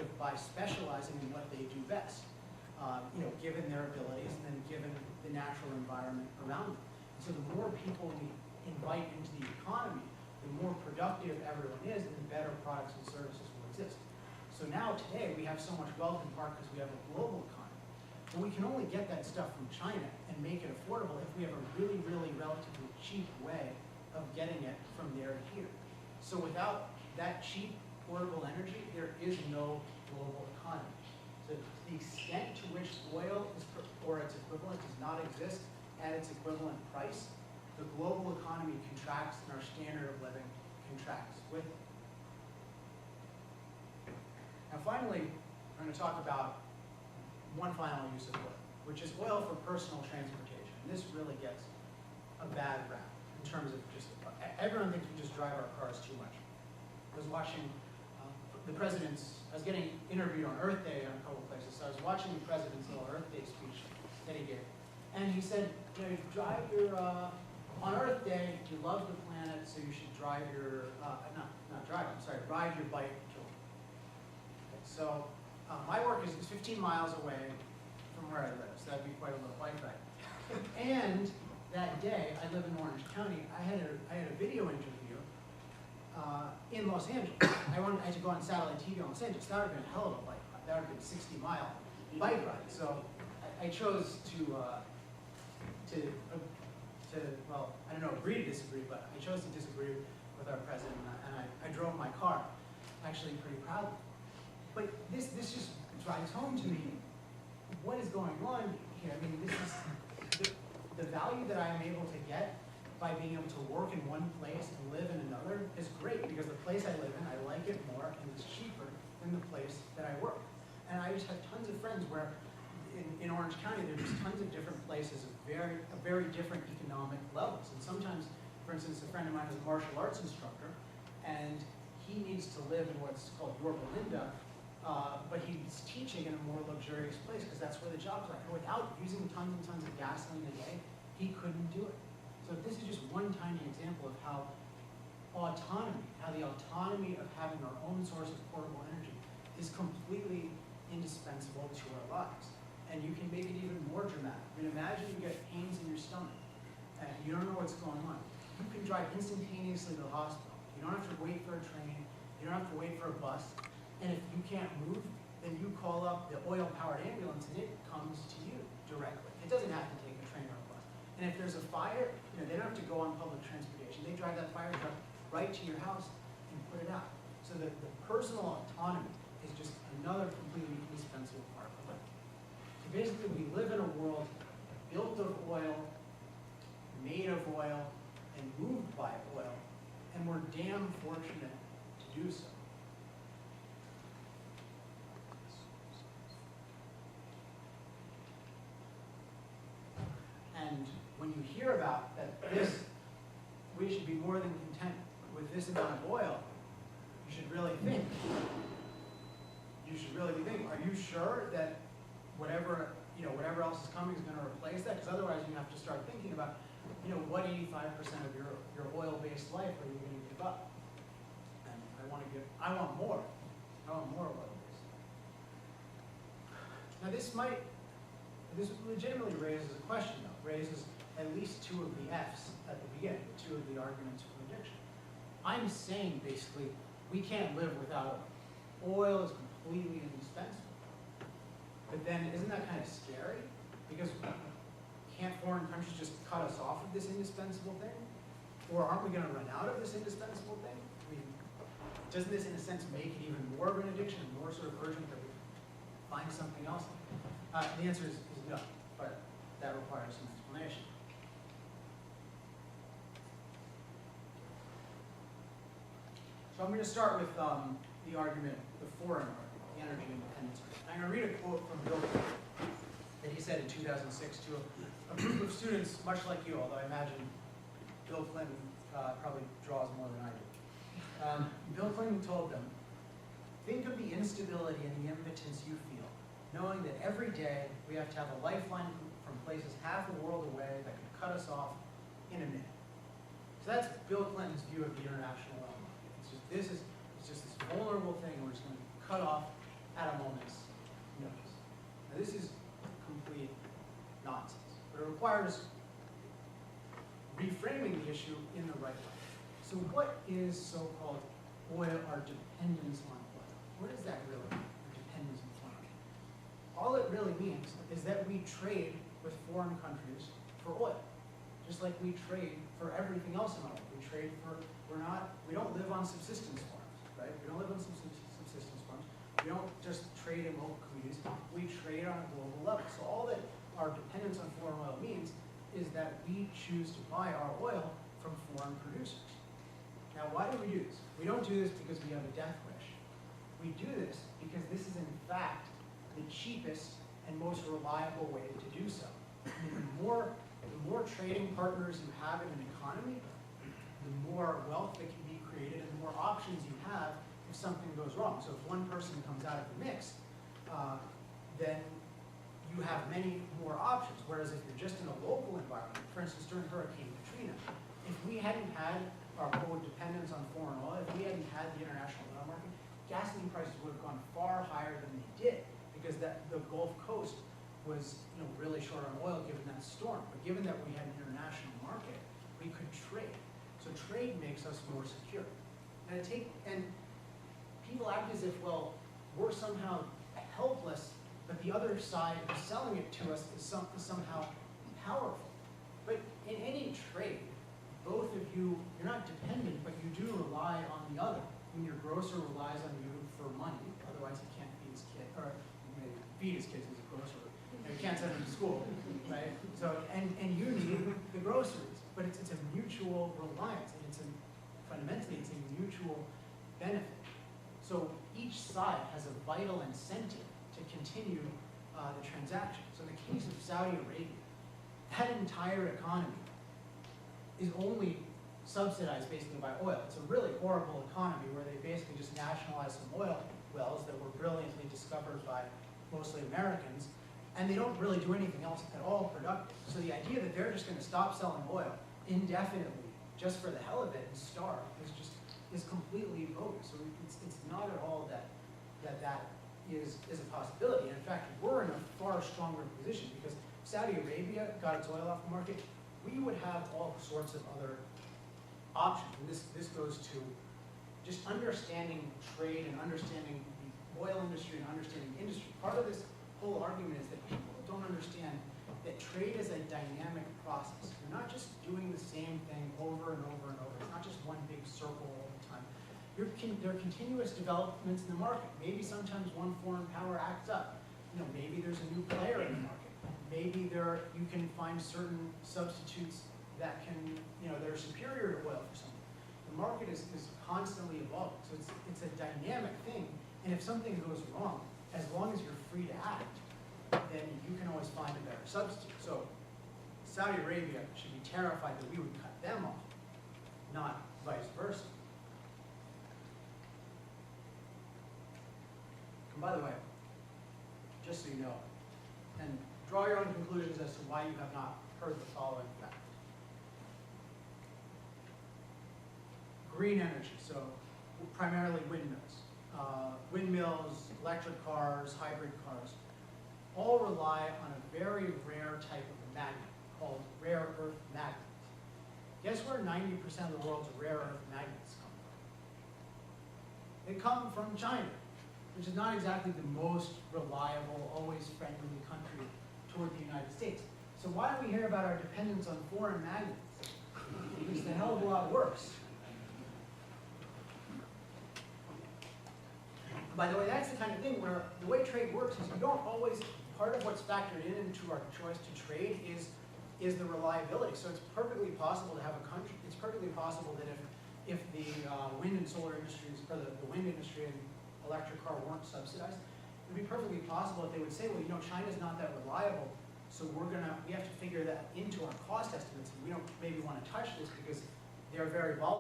productive by specializing in what they do best, given their abilities and then given the natural environment around them. So the more people we invite into the economy, the more productive everyone is, and the better products and services will exist. So now today we have so much wealth in part because we have a global economy. But we can only get that stuff from China and make it affordable if we have a really, really relatively cheap way of getting it from there to here. So without that cheap, portable energy, there is no global economy. So to the extent to which oil or its equivalent does not exist at its equivalent price, the global economy contracts and our standard of living contracts with it. Now finally, I'm going to talk about one final use of oil, which is oil for personal transportation. And this really gets a bad rap in terms of just, everyone thinks we just drive our cars too much. I was watching the president's, I was getting interviewed on Earth Day on a couple of places, so I was watching the president's little Earth Day speech that he gave. And he said, you drive your, on Earth Day, you love the planet, so you should drive your, ride your bike to work. Okay, so my work is 15 miles away from where I live, so that'd be quite a little bike ride. And that day, I live in Orange County, I had a video interview in Los Angeles. I had to go on satellite TV on Los Angeles. That would have been a hell of a bike ride. That would have been a 60-mile bike ride. So I chose to well, I don't know, agree to disagree, but I chose to disagree with our president, and I drove my car, actually pretty proudly. But this just drives home to me what is going on here. I mean, this is the value that I am able to get by being able to work in one place and live in another is great, because the place I live in, I like it more, and it's cheaper than the place that I work. And I just have tons of friends where in Orange County, there's tons of different places of very different economic levels. And sometimes, for instance, a friend of mine is a martial arts instructor, and he needs to live in what's called Yorba Linda, but he's teaching in a more luxurious place because that's where the jobs are. And without using tons and tons of gasoline a day, he couldn't do it. So this is just one tiny example of how the autonomy of having our own source of portable energy is completely indispensable to our lives. And you can make it even more dramatic. I mean, imagine you get pains in your stomach and you don't know what's going on. You can drive instantaneously to the hospital. You don't have to wait for a train. You don't have to wait for a bus. And if you can't move, then you call up the oil-powered ambulance and it comes to you directly. It doesn't have to take a train or a bus. And if there's a fire, they don't have to go on public transportation. They drive that fire truck right to your house and put it out. So the personal autonomy is just another completely indispensable part of life. So basically, we live in a world built of oil, made of oil, and moved by oil, and we're damn fortunate to do so. And when you hear about that we should be more than content with this amount of oil, you should really think. You should really be thinking, are you sure that whatever else is coming is going to replace that? Because otherwise you have to start thinking about, what 85% of your oil-based life are you going to give up? And I want more. I want more oil-based. Now this legitimately raises a question though. Raises at least two of the F's at the beginning, two of the arguments for addiction. I'm saying basically, we can't live without oil. Oil is completely indispensable. But then isn't that kind of scary? Because can't foreign countries just cut us off of this indispensable thing? Or aren't we going to run out of this indispensable thing? I mean, doesn't this in a sense make it even more of an addiction, more sort of urgent that we find something else? The answer is no, but that requires some explanation. So I'm going to start with the argument, the foreign argument, the energy independence argument. I'm going to read a quote from Bill Clinton that he said in 2006 to a group of students, much like you, although I imagine Bill Clinton probably draws more than I do. Bill Clinton told them, think of the instability and the impotence you feel, knowing that every day we have to have a lifeline from places half a world away that could cut us off in a minute. So that's Bill Clinton's view of the international oil market. It's just this vulnerable thing we're just going to be cut off at a moment's notice. Now this is complete nonsense, but it requires reframing the issue in the right way. So what is so-called oil, our dependence on oil? What is that really mean, our dependence on oil? All it really means is that we trade with foreign countries for oil, just like we trade for everything else in our life. We trade for, we don't live on subsistence farms, right? We don't live on subsistence farms. We don't just trade in local communities. We trade on a global level. So all that our dependence on foreign oil means is that we choose to buy our oil from foreign producers. Now, why do we do this? We don't do this because we have a death wish. We do this because this is in fact the cheapest and most reliable way to do so. The more trading partners you have in an economy, the more wealth that can be created and the more options you have if something goes wrong. So if one person comes out of the mix, then you have many more options. Whereas if you're just in a local environment, for instance, during Hurricane Katrina, if we hadn't had our quote dependence on foreign oil, if we hadn't had the international oil market, gasoline prices would have gone far higher than they did because the Gulf Coast was really short on oil given that storm. But given that we had an international market, we could trade. So trade makes us more secure. And people act as if, well, we're somehow helpless, but the other side of selling it to us is somehow powerful. But in any trade, both of you, you're not dependent, but you do rely on the other. When your grocer relies on you for money, otherwise he can't feed his kid, or maybe feed his kids as a grocer. You can't send them to school, right? So, and you need the groceries, but it's a mutual reliance, and fundamentally it's a mutual benefit. So each side has a vital incentive to continue the transaction. So in the case of Saudi Arabia, that entire economy is only subsidized basically by oil. It's a really horrible economy where they basically just nationalized some oil wells that were brilliantly discovered by mostly Americans, and they don't really do anything else at all productive. So the idea that they're just going to stop selling oil indefinitely just for the hell of it and starve is completely bogus. So it's not at all that is a possibility. And in fact, we're in a far stronger position because Saudi Arabia got its oil off the market. We would have all sorts of other options. And this goes to just understanding trade and understanding the oil industry and understanding industry. Part of this whole argument is that people don't understand that trade is a dynamic process. You're not just doing the same thing over and over and over. It's not just one big circle all the time. There are continuous developments in the market. Maybe sometimes one foreign power acts up. Maybe there's a new player in the market. Maybe you can find certain substitutes that they're superior to oil for something. The market is constantly evolving, so it's a dynamic thing. And if something goes wrong, as long as you're free to act, then you can always find a better substitute. So Saudi Arabia should be terrified that we would cut them off, not vice versa. And by the way, just so you know, and draw your own conclusions as to why you have not heard the following fact. Green energy, so primarily windmills, electric cars, hybrid cars, all rely on a very rare type of magnet called rare earth magnets. Guess where 90% of the world's rare earth magnets come from? They come from China, which is not exactly the most reliable, always friendly country toward the United States. So why do we hear about our dependence on foreign magnets? It's a hell of a lot worse. By the way, that's the kind of thing where the way trade works is you don't always, part of what's factored into our choice to trade is the reliability. So it's perfectly possible to have a country, it's perfectly possible that if the wind and solar industries, or the wind industry and electric car weren't subsidized, it would be perfectly possible that they would say, well, China's not that reliable, so we have to figure that into our cost estimates, and we don't maybe want to touch this because they're very volatile.